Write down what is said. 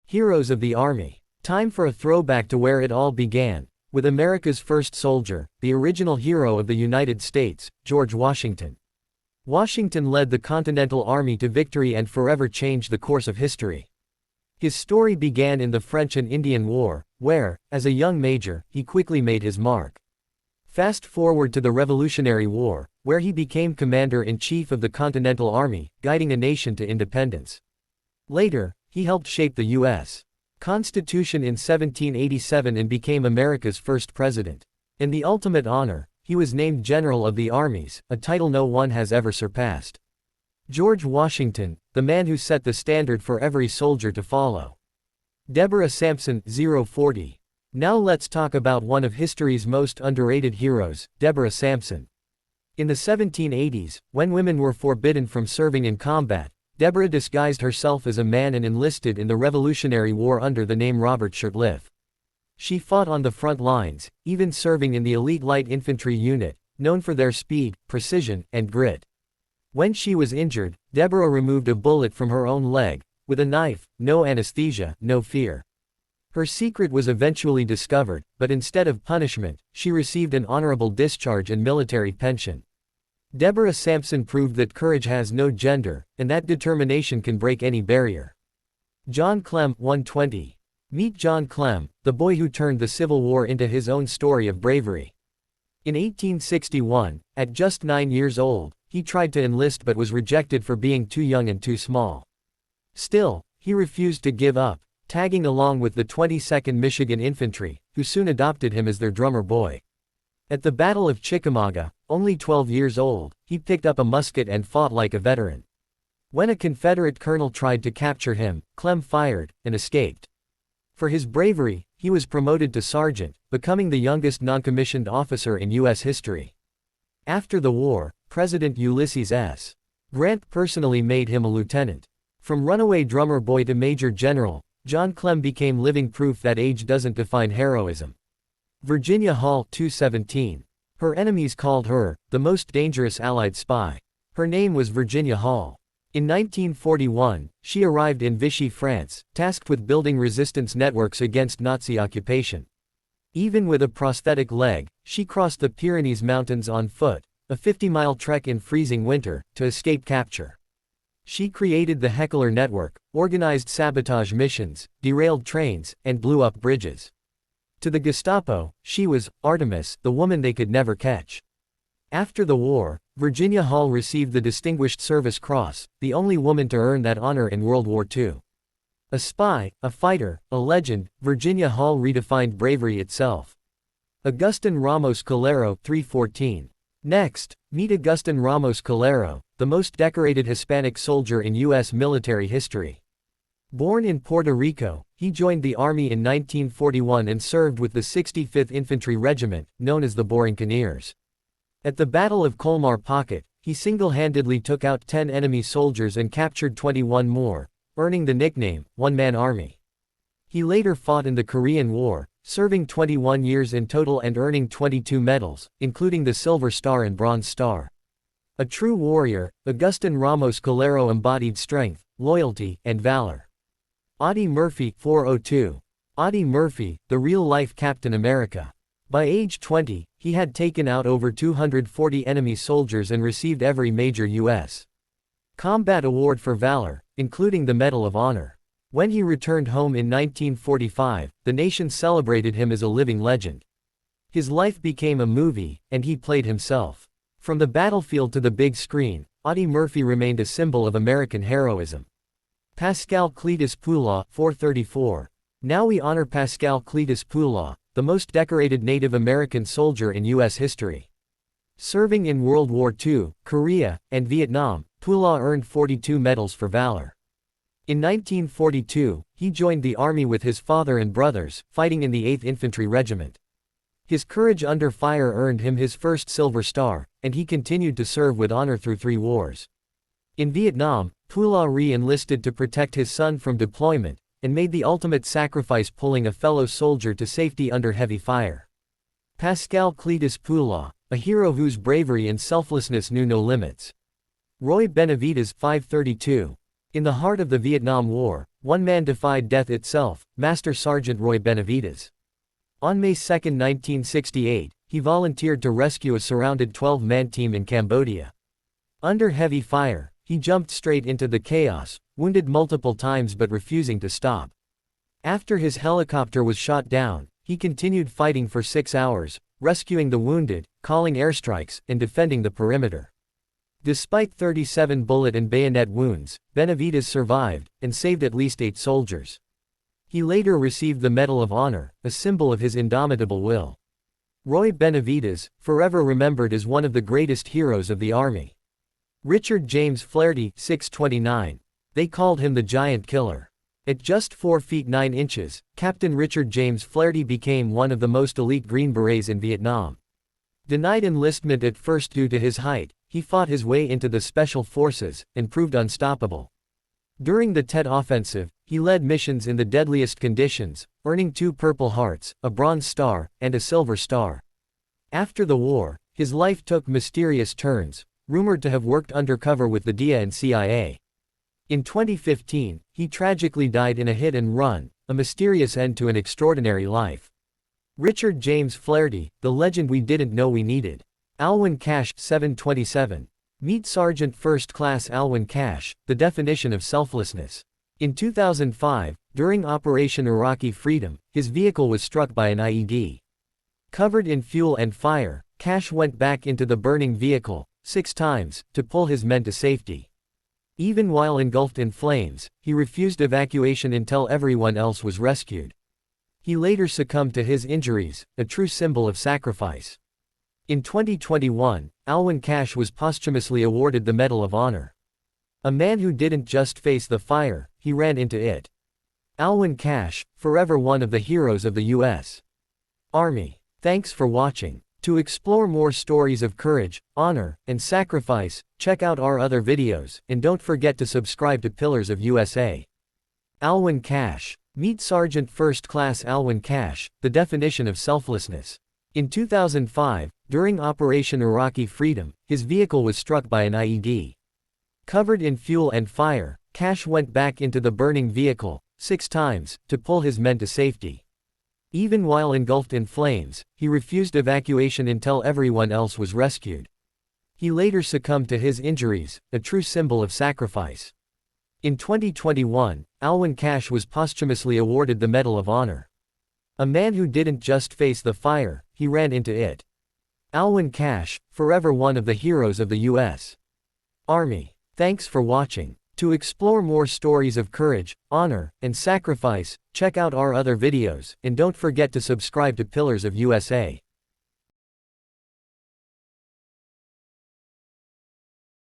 Heroes of the Army. Time for a throwback to where it all began, with America's first soldier, the original hero of the United States, George Washington. Washington led the Continental Army to victory and forever changed the course of history. His story began in the French and Indian War, where, as a young major, he quickly made his mark. Fast forward to the Revolutionary War, where he became commander-in-chief of the Continental Army, guiding a nation to independence. Later, he helped shape the U.S. Constitution in 1787 and became America's first president. In the ultimate honor, he was named General of the Armies, a title no one has ever surpassed. George Washington, the man who set the standard for every soldier to follow. Deborah Sampson, 040. Now let's talk about one of history's most underrated heroes, Deborah Sampson. In the 1780s, when women were forbidden from serving in combat, Deborah disguised herself as a man and enlisted in the Revolutionary War under the name Robert Shirtliff. She fought on the front lines, even serving in the elite light infantry unit, known for their speed, precision, and grit. When she was injured, Deborah removed a bullet from her own leg, with a knife, no anesthesia, no fear. Her secret was eventually discovered, but instead of punishment, she received an honorable discharge and military pension. Deborah Sampson proved that courage has no gender, and that determination can break any barrier. John Clem, 120. Meet John Clem, the boy who turned the Civil War into his own story of bravery. In 1861, at just 9 years old, he tried to enlist but was rejected for being too young and too small. Still, he refused to give up, tagging along with the 22nd Michigan Infantry, who soon adopted him as their drummer boy. At the Battle of Chickamauga, only 12 years old, he picked up a musket and fought like a veteran. When a Confederate colonel tried to capture him, Clem fired, and escaped. For his bravery, he was promoted to sergeant, becoming the youngest non-commissioned officer in U.S. history. After the war, President Ulysses S. Grant personally made him a lieutenant. From runaway drummer boy to major general, John Clem became living proof that age doesn't define heroism. Virginia Hall, 217. Her enemies called her the most dangerous Allied spy. Her name was Virginia Hall. In 1941, she arrived in Vichy, France, tasked with building resistance networks against Nazi occupation. Even with a prosthetic leg, she crossed the Pyrenees Mountains on foot, a 50-mile trek in freezing winter, to escape capture. She created the Heckler Network, organized sabotage missions, derailed trains, and blew up bridges. To the Gestapo, she was Artemis, the woman they could never catch. After the war, Virginia Hall received the Distinguished Service Cross, the only woman to earn that honor in World War II. A spy, a fighter, a legend, Virginia Hall redefined bravery itself. Agustin Ramos Calero, 314. Next, meet Agustin Ramos Calero, the most decorated Hispanic soldier in U.S. military history. Born in Puerto Rico, he joined the Army in 1941 and served with the 65th Infantry Regiment, known as the Borinqueniers. At the Battle of Colmar Pocket, he single-handedly took out 10 enemy soldiers and captured 21 more, earning the nickname, One-Man Army. He later fought in the Korean War, serving 21 years in total and earning 22 medals, including the Silver Star and Bronze Star. A true warrior, Agustin Ramos Calero embodied strength, loyalty, and valor. Audie Murphy, 402. Audie Murphy, the real-life Captain America. By age 20, he had taken out over 240 enemy soldiers and received every major U.S. combat award for valor, including the Medal of Honor. When he returned home in 1945, the nation celebrated him as a living legend. His life became a movie, and he played himself. From the battlefield to the big screen, Audie Murphy remained a symbol of American heroism. Pascal Cletus Poulain, 434. Now we honor Pascal Cletus Poulain, the most decorated Native American soldier in U.S. history. Serving in World War II, Korea, and Vietnam, Poulain earned 42 medals for valor. In 1942, he joined the Army with his father and brothers, fighting in the 8th Infantry Regiment. His courage under fire earned him his first Silver Star, and he continued to serve with honor through 3 wars. In Vietnam, Poulain re-enlisted to protect his son from deployment, and made the ultimate sacrifice pulling a fellow soldier to safety under heavy fire. Pascal Cletus Poulain, a hero whose bravery and selflessness knew no limits. Roy Benavides, 532. In the heart of the Vietnam War, one man defied death itself, Master Sergeant Roy Benavides. On May 2, 1968, he volunteered to rescue a surrounded 12-man team in Cambodia. Under heavy fire, he jumped straight into the chaos, wounded multiple times but refusing to stop. After his helicopter was shot down, he continued fighting for 6 hours, rescuing the wounded, calling airstrikes, and defending the perimeter. Despite 37 bullet and bayonet wounds, Benavides survived, and saved at least 8 soldiers. He later received the Medal of Honor, a symbol of his indomitable will. Roy Benavides, forever remembered as one of the greatest heroes of the Army. Richard James Flaherty, 6'29". They called him the Giant Killer. At just 4 feet 9 inches, Captain Richard James Flaherty became one of the most elite Green Berets in Vietnam. Denied enlistment at first due to his height, he fought his way into the Special Forces, and proved unstoppable. During the Tet Offensive, he led missions in the deadliest conditions, earning 2 Purple Hearts, a Bronze Star, and a Silver Star. After the war, his life took mysterious turns, rumored to have worked undercover with the DIA and CIA. In 2015, he tragically died in a hit-and-run, a mysterious end to an extraordinary life. Richard James Flaherty, the legend we didn't know we needed. Alwyn Cashe, 727. Meet Sergeant First Class Alwyn Cashe, the definition of selflessness. In 2005, during Operation Iraqi Freedom, his vehicle was struck by an IED. Covered in fuel and fire, Cashe went back into the burning vehicle 6 times to pull his men to safety. Even while engulfed in flames, he refused evacuation until everyone else was rescued. He later succumbed to his injuries, a true symbol of sacrifice. In 2021, Alwyn Cashe was posthumously awarded the Medal of Honor. A man who didn't just face the fire, he ran into it. Alwyn Cashe, forever one of the heroes of the U.S. Army. Thanks for watching. To explore more stories of courage, honor, and sacrifice, check out our other videos, and don't forget to subscribe to Pillars of USA. Alwyn Cashe. Meet Sergeant First Class Alwyn Cashe, the definition of selflessness. In 2005, during Operation Iraqi Freedom, his vehicle was struck by an IED. Covered in fuel and fire, Cashe went back into the burning vehicle 6 times to pull his men to safety. Even while engulfed in flames, he refused evacuation until everyone else was rescued. He later succumbed to his injuries, a true symbol of sacrifice. In 2021, Alwyn Cashe was posthumously awarded the Medal of Honor. A man who didn't just face the fire, he ran into it. Alwyn Cashe, forever one of the heroes of the U.S. Army. Thanks for watching. To explore more stories of courage, honor, and sacrifice, check out our other videos, and don't forget to subscribe to Pillars of USA.